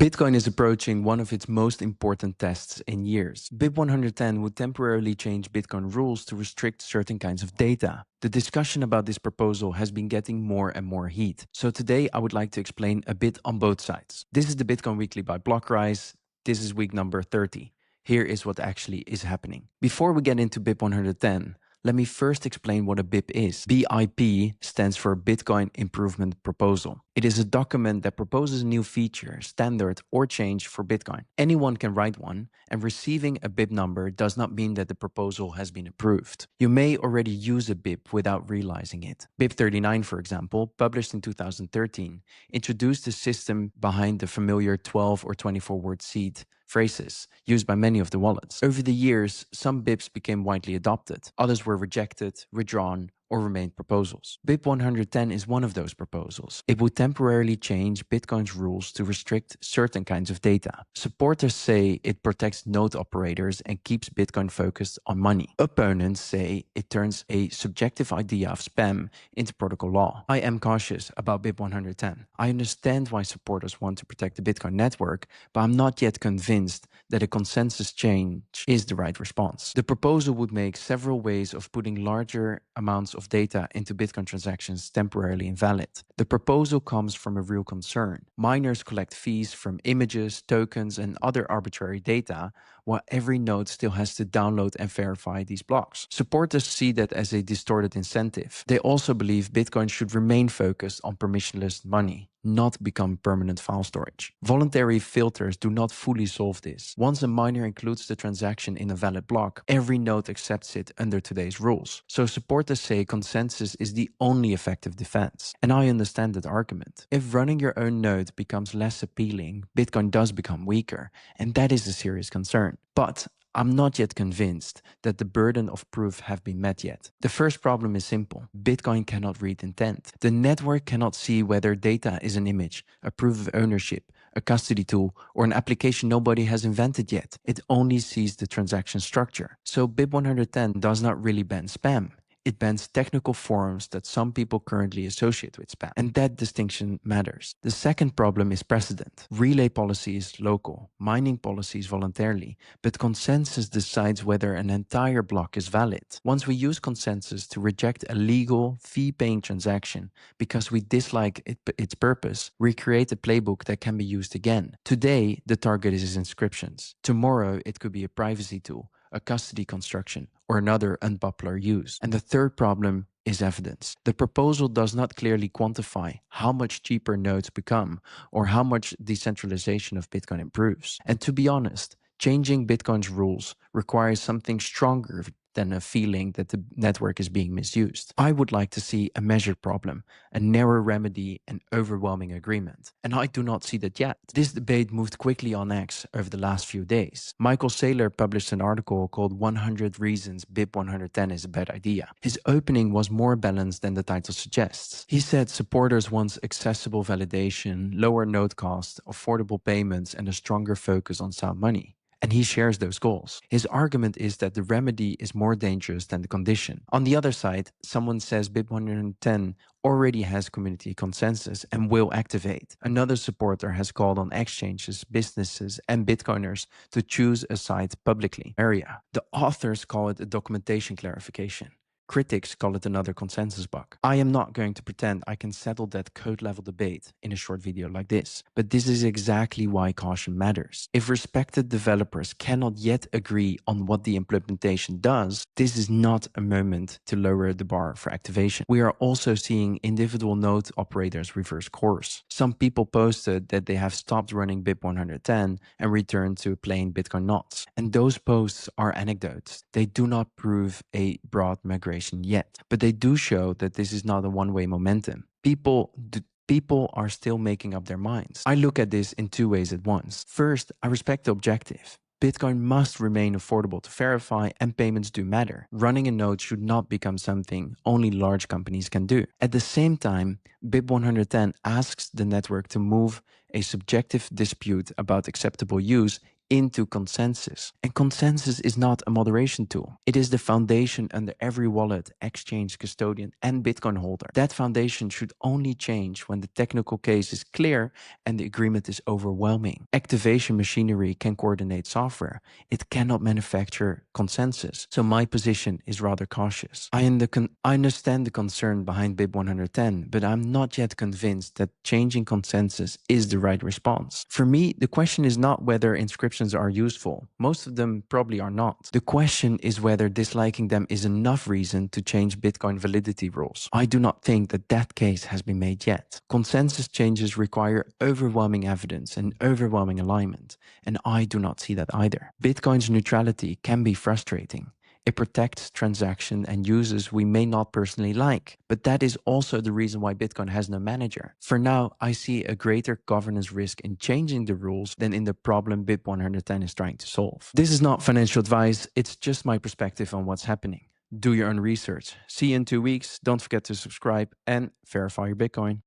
Bitcoin is approaching one of its most important tests in years. BIP-110 would temporarily change Bitcoin rules to restrict certain kinds of data. The discussion about this proposal has been getting more and more heat. So today I would like to explain a bit on both sides. This is the Bitcoin Weekly by Blockrise. This is week number 30. Here is what actually is happening. Before we get into BIP-110, let me first explain what a BIP is. BIP stands for Bitcoin Improvement Proposal. It is a document that proposes a new feature, standard, or change for Bitcoin. Anyone can write one, and receiving a BIP number does not mean that the proposal has been approved. You may already use a BIP without realizing it. BIP-39, for example, published in 2013, introduced the system behind the familiar 12 or 24-word seed phrases used by many of the wallets. Over the years, some BIPs became widely adopted. Others were rejected, withdrawn, or remained proposals. BIP-110 is one of those proposals. It would temporarily change Bitcoin's rules to restrict certain kinds of data. Supporters say it protects node operators and keeps Bitcoin focused on money. Opponents say it turns a subjective idea of spam into protocol law. I am cautious about BIP-110. I understand why supporters want to protect the Bitcoin network, but I'm not yet convinced that a consensus change is the right response. The proposal would make several ways of putting larger amounts of data into Bitcoin transactions temporarily invalid. The proposal comes from a real concern. Miners collect fees from images, tokens, and other arbitrary data, while every node still has to download and verify these blocks. Supporters see that as a distorted incentive. They also believe Bitcoin should remain focused on permissionless money, not become permanent file storage. Voluntary filters do not fully solve this. Once a miner includes the transaction in a valid block, every node accepts it under today's rules. So supporters say consensus is the only effective defense. And I understand that argument. If running your own node becomes less appealing, Bitcoin does become weaker, and that is a serious concern. But I'm not yet convinced that the burden of proof have been met yet. The first problem is simple. Bitcoin cannot read intent. The network cannot see whether data is an image, a proof of ownership, a custody tool, or an application nobody has invented yet. It only sees the transaction structure. So BIP-110 does not really ban spam. It bans technical forms that some people currently associate with spam. And that distinction matters. The second problem is precedent. Relay policy is local, mining policy is voluntarily, but consensus decides whether an entire block is valid. Once we use consensus to reject a legal, fee-paying transaction because we dislike its purpose, we create a playbook that can be used again. Today, the target is inscriptions. Tomorrow, it could be a privacy tool, a custody construction, or another unpopular use. And the third problem is evidence. The proposal does not clearly quantify how much cheaper nodes become or how much decentralization of Bitcoin improves. And to be honest, changing Bitcoin's rules requires something stronger than a feeling that the network is being misused. I would like to see a measured problem, a narrow remedy, and overwhelming agreement. And I do not see that yet. This debate moved quickly on X over the last few days. Michael Saylor published an article called 100 Reasons BIP-110 is a Bad Idea. His opening was more balanced than the title suggests. He said supporters want accessible validation, lower node costs, affordable payments, and a stronger focus on sound money. And he shares those goals. His argument is that the remedy is more dangerous than the condition. On the other side, someone says BIP-110 already has community consensus and will activate. Another supporter has called on exchanges, businesses, and Bitcoiners to choose a side publicly. The authors call it a documentation clarification. Critics call it another consensus bug. I am not going to pretend I can settle that code-level debate in a short video like this, but this is exactly why caution matters. If respected developers cannot yet agree on what the implementation does, this is not a moment to lower the bar for activation. We are also seeing individual node operators reverse course. Some people posted that they have stopped running BIP-110 and returned to plain Bitcoin knots. And those posts are anecdotes. They do not prove a broad migration yet, but they do show that this is not a one-way momentum. People are still making up their minds. I look at this in two ways at once. First, I respect the objective. Bitcoin must remain affordable to verify and payments do matter. Running a node should not become something only large companies can do. At the same time, BIP-110 asks the network to move a subjective dispute about acceptable use into consensus. And consensus is not a moderation tool. It is the foundation under every wallet, exchange, custodian, and Bitcoin holder. That foundation should only change when the technical case is clear and the agreement is overwhelming. Activation machinery can coordinate software. It cannot manufacture consensus. So my position is rather cautious. I understand the concern behind BIP-110, but I'm not yet convinced that changing consensus is the right response. For me, the question is not whether inscriptions are useful. Most of them probably are not. The question is whether disliking them is enough reason to change Bitcoin validity rules. I do not think that that case has been made yet. Consensus changes require overwhelming evidence and overwhelming alignment, and I do not see that either. Bitcoin's neutrality can be frustrating. It protects transactions and users we may not personally like, but that is also the reason why Bitcoin has no manager. For now, I see a greater governance risk in changing the rules than in the problem BIP-110 is trying to solve. This is not financial advice, it's just my perspective on what's happening. Do your own research. See you in 2 weeks. Don't forget to subscribe and verify your Bitcoin.